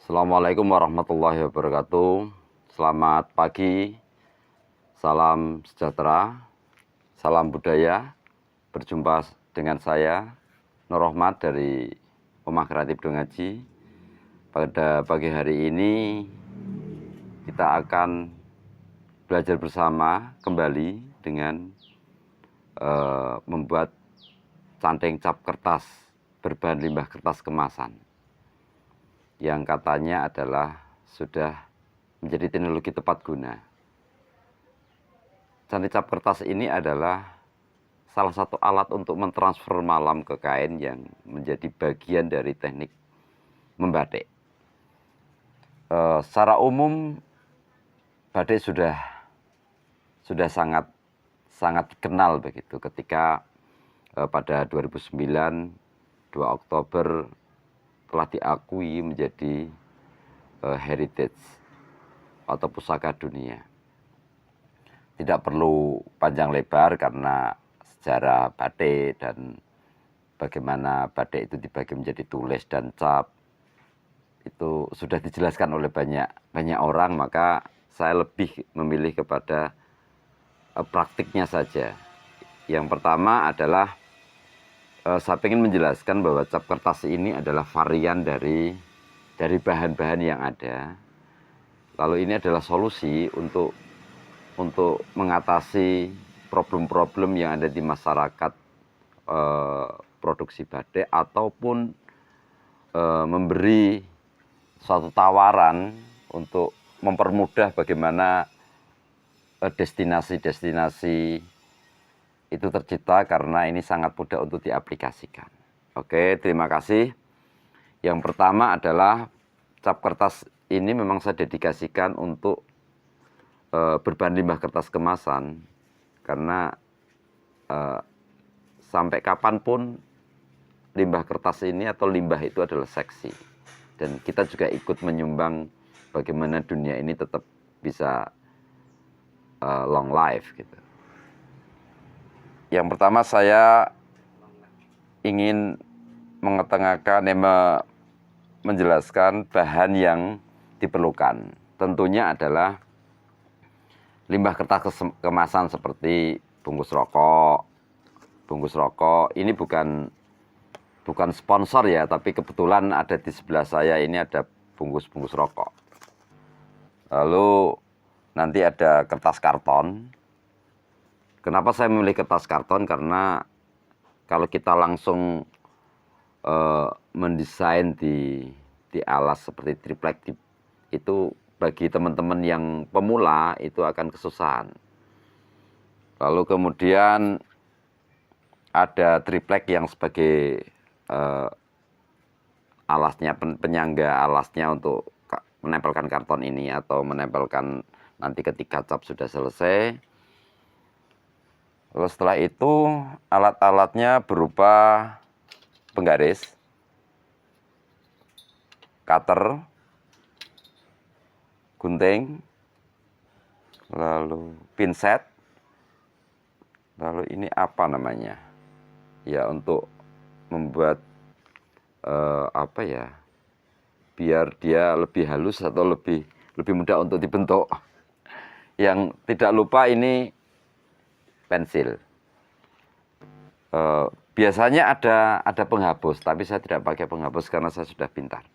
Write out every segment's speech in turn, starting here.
Assalamualaikum warahmatullahi wabarakatuh. Selamat pagi, salam sejahtera, salam budaya. Berjumpa dengan saya, Nur Rahmat dari Rumah Kreatif Dongaji. Pada pagi hari ini kita akan belajar bersama kembali dengan membuat canting cap kertas berbahan limbah kertas kemasan, yang katanya adalah sudah menjadi teknologi tepat guna. Canting cap kertas ini adalah salah satu alat untuk mentransfer malam ke kain yang menjadi bagian dari teknik membatik. Secara umum batik sudah sangat dikenal begitu ketika pada 2009 2 Oktober telah diakui menjadi heritage atau pusaka dunia. Tidak perlu panjang lebar karena sejarah batik dan bagaimana batik itu dibagi menjadi tulis dan cap itu sudah dijelaskan oleh banyak orang, maka saya lebih memilih kepada praktiknya saja. Yang pertama adalah saya ingin menjelaskan bahwa cap kertas ini adalah varian dari bahan-bahan yang ada. Lalu ini adalah solusi untuk mengatasi problem-problem yang ada di masyarakat produksi batik, ataupun memberi suatu tawaran untuk mempermudah bagaimana destinasi-destinasi itu tercipta, karena ini sangat mudah untuk diaplikasikan. Oke, terima kasih. Yang pertama adalah cap kertas ini memang saya dedikasikan untuk berbahan limbah kertas kemasan, karena sampai kapanpun limbah kertas ini atau limbah itu adalah seksi, dan kita juga ikut menyumbang bagaimana dunia ini tetap bisa long life gitu. Yang pertama saya ingin menjelaskan bahan yang diperlukan. Tentunya adalah limbah kertas kemasan seperti bungkus rokok. Bungkus rokok ini bukan sponsor ya, tapi kebetulan ada di sebelah saya ini ada bungkus rokok. Lalu nanti ada kertas karton. Kenapa saya memilih kertas karton? Karena kalau kita langsung mendesain di alas seperti triplek itu bagi teman-teman yang pemula itu akan kesusahan. Lalu kemudian ada triplek yang sebagai alasnya, penyangga alasnya untuk menempelkan karton ini atau menempelkan nanti ketika cap sudah selesai. Lalu setelah itu alat-alatnya berupa penggaris, cutter, gunting, lalu pinset, lalu ini apa namanya? Ya, untuk membuat biar dia lebih halus atau lebih mudah untuk dibentuk. Yang tidak lupa ini pensil. Biasanya ada penghapus, tapi saya tidak pakai penghapus karena saya sudah pintar.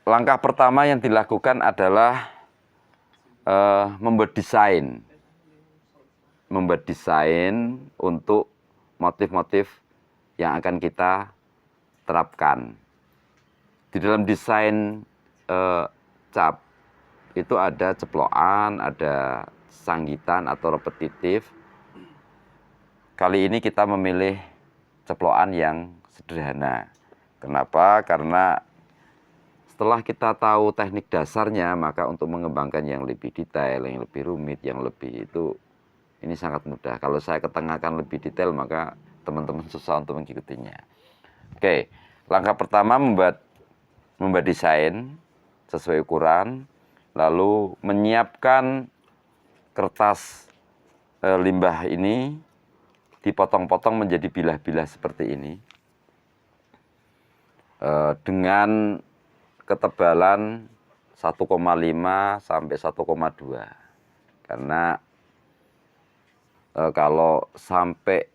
Langkah pertama yang dilakukan adalah membuat desain untuk motif-motif yang akan kita terapkan. Di dalam desain cap itu ada ceplokan, ada sanggitan atau repetitif. Kali ini kita memilih ceplokan yang sederhana. Kenapa? Karena setelah kita tahu teknik dasarnya, maka untuk mengembangkan yang lebih detail, yang lebih rumit, yang lebih itu, ini sangat mudah. Kalau saya ketengahkan lebih detail, maka teman-teman susah untuk mengikutinya. Oke, langkah pertama membuat desain sesuai ukuran, lalu menyiapkan kertas limbah ini dipotong-potong menjadi bilah-bilah seperti ini. dengan ketebalan 1,5 sampai 1,2. Karena kalau sampai,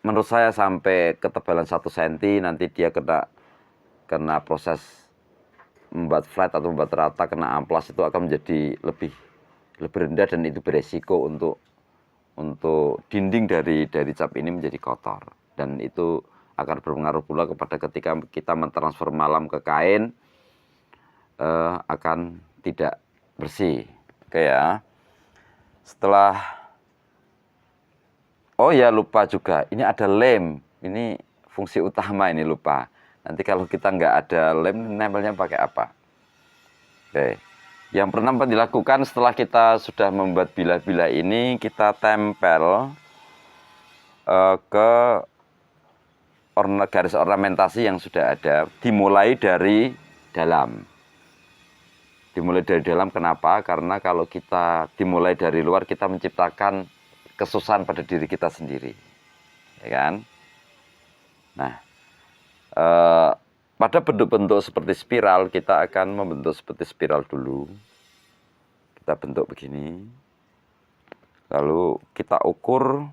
menurut saya sampai ketebalan 1 cm nanti dia kena proses membuat flat atau membuat rata, kena amplas, itu akan menjadi lebih rendah, dan itu beresiko untuk dinding dari cap ini menjadi kotor, dan itu akan berpengaruh pula kepada ketika kita mentransfer malam ke kain, akan tidak bersih. Oke ya. Setelah, oh ya lupa juga, ini ada lem, ini fungsi utama, ini lupa. Nanti kalau kita nggak ada lem, nempelnya pakai apa? Oke. Yang pertama dilakukan setelah kita sudah membuat bilah-bilah ini, kita tempel ke garis ornamentasi yang sudah ada, dimulai dari dalam. Dimulai dari dalam kenapa? Karena kalau kita dimulai dari luar, kita menciptakan kesusahan pada diri kita sendiri, ya kan? Nah, pada bentuk-bentuk seperti spiral, kita akan membentuk seperti spiral dulu. Kita bentuk begini, lalu kita ukur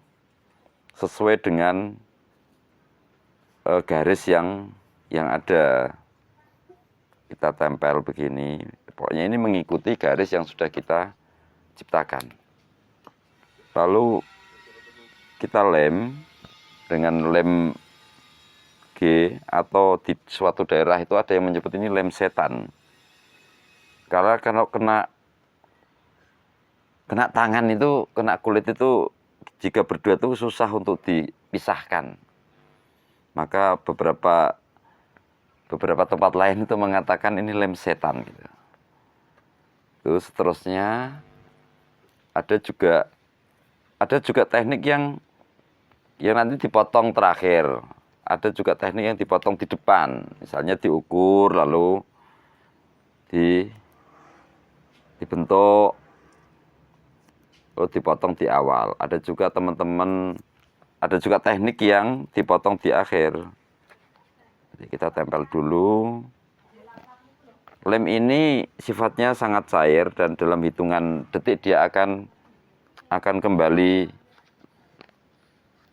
sesuai dengan garis yang ada. Kita tempel begini. Pokoknya ini mengikuti garis yang sudah kita ciptakan. Lalu kita lem dengan lem G, atau di suatu daerah itu ada yang menyebut ini lem setan. Karena kalau kena tangan itu, kena kulit itu, jika berdua itu susah untuk dipisahkan. Maka beberapa tempat lain itu mengatakan ini lem setan gitu. Terus seterusnya ada juga teknik yang nanti dipotong terakhir. Ada juga teknik yang dipotong di depan. Misalnya diukur lalu dibentuk, lalu dipotong di awal. Ada juga teknik yang dipotong di akhir. Jadi kita tempel dulu. Lem ini sifatnya sangat cair, dan dalam hitungan detik dia akan kembali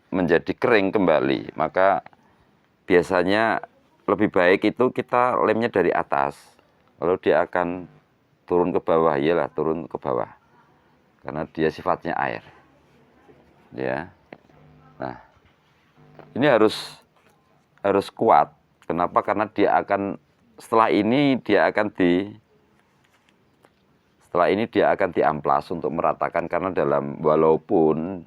menjadi kering kembali. Maka biasanya lebih baik itu kita lemnya dari atas, lalu dia akan turun ke bawah. Iyalah, turun ke bawah, karena dia sifatnya air. Ya. Nah, ini harus kuat. Kenapa? Karena setelah ini dia akan diamplas untuk meratakan, karena walaupun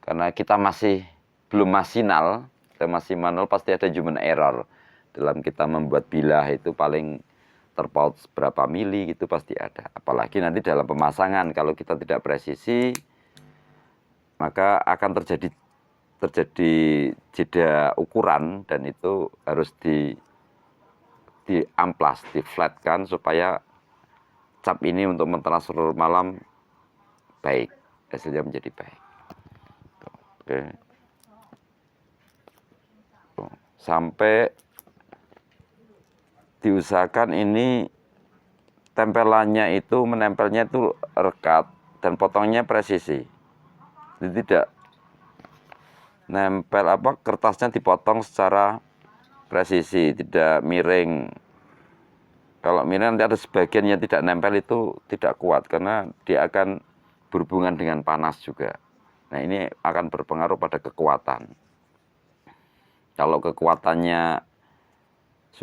karena kita masih belum masinal, kita masih manual, pasti ada human error dalam kita membuat bilah. Itu paling terpaut berapa mili gitu pasti ada. Apalagi nanti dalam pemasangan, kalau kita tidak presisi, maka akan terjadi jeda ukuran, dan itu harus diamplas, diflatkan, supaya cap ini untuk mentransfer malam baik, hasilnya menjadi baik. Oke. Sampai diusahakan ini tempelannya itu, menempelnya itu rekat, dan potongnya presisi. Jadi tidak nempel kertasnya dipotong secara presisi, tidak miring. Kalau miring nanti ada sebagian yang tidak nempel, itu tidak kuat, karena dia akan berhubungan dengan panas juga. Nah, ini akan berpengaruh pada kekuatan. Kalau kekuatannya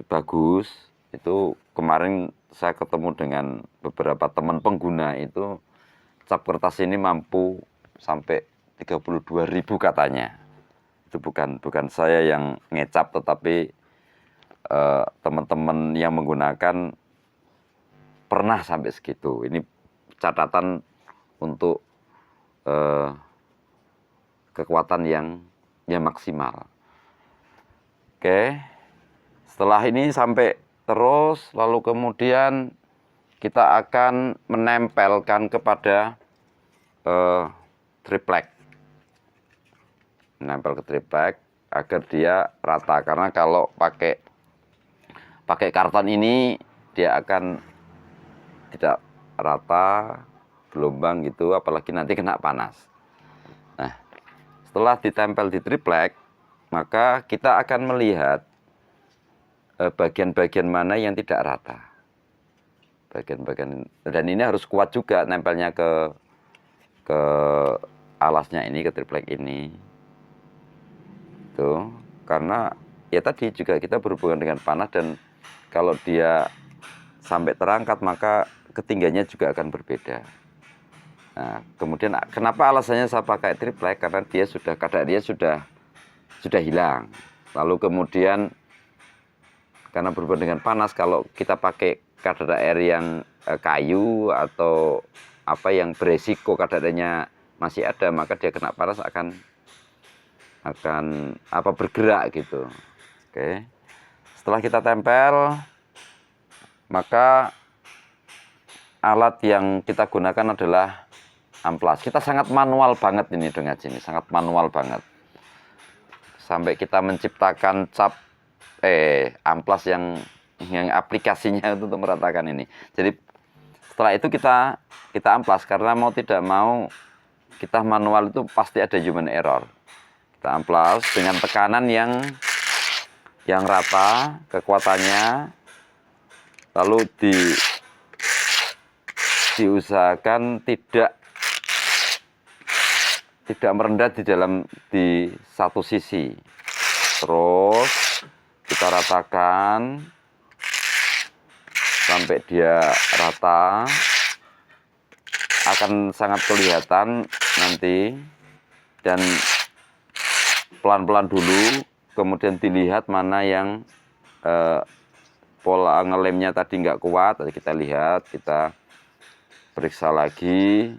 bagus, itu kemarin saya ketemu dengan beberapa teman pengguna, itu cap kertas ini mampu sampai 32.000 katanya. Itu bukan saya yang ngecap, tetapi teman-teman yang menggunakan pernah sampai segitu. Ini catatan untuk kekuatan yang maksimal. Oke, setelah ini sampai terus, lalu kemudian kita akan menempelkan kepada triplek. Menempel ke triplek agar dia rata, karena kalau pakai pakai karton ini dia akan tidak rata, gelombang gitu, apalagi nanti kena panas. Nah, setelah ditempel di triplek, maka kita akan melihat bagian-bagian mana yang tidak rata. Bagian-bagian, dan ini harus kuat juga nempelnya ke alasnya ini, ke triplek ini. Tuh, karena ya tadi juga kita berhubungan dengan panas, dan kalau dia sampai terangkat maka ketinggiannya juga akan berbeda. Nah, kemudian kenapa alasannya saya pakai triplek? Karena dia sudah, kadar dia sudah hilang. Lalu kemudian karena berhubungan dengan panas, kalau kita pakai kadar air yang kayu atau apa yang beresiko kadarnya masih ada, maka dia kena panas akan apa, bergerak gitu. Oke. Setelah kita tempel, maka alat yang kita gunakan adalah amplas. Kita sangat manual banget ini dengan sini, sangat manual banget. Sampai kita menciptakan cap amplas yang aplikasinya untuk meratakan ini. Jadi setelah itu kita amplas, karena mau tidak mau kita manual itu pasti ada human error. Kita amplas dengan tekanan yang rata kekuatannya, lalu diusahakan tidak merendah di satu sisi. Terus kita ratakan sampai dia rata, akan sangat kelihatan nanti. Dan pelan-pelan dulu, kemudian dilihat mana yang pola ngelemnya tadi nggak kuat. Tadi kita lihat, kita periksa lagi.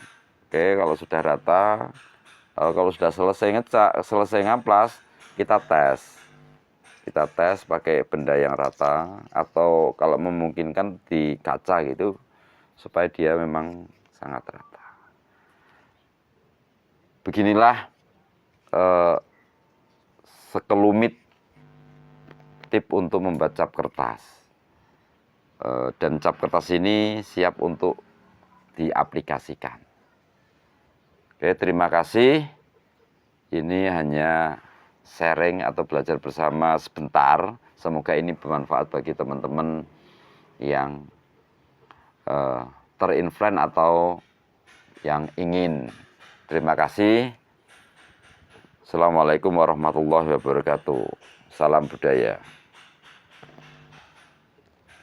Oke, kalau sudah rata, kalau sudah selesai ngamplas, kita tes pakai benda yang rata, atau kalau memungkinkan di kaca gitu, supaya dia memang sangat rata. Beginilah sekelumit tip untuk membuat cap kertas. Dan cap kertas ini siap untuk diaplikasikan. Oke, terima kasih. Ini hanya sharing atau belajar bersama sebentar. Semoga ini bermanfaat bagi teman-teman yang terinfluen atau yang ingin. Terima kasih. Assalamualaikum warahmatullahi wabarakatuh. Salam budaya.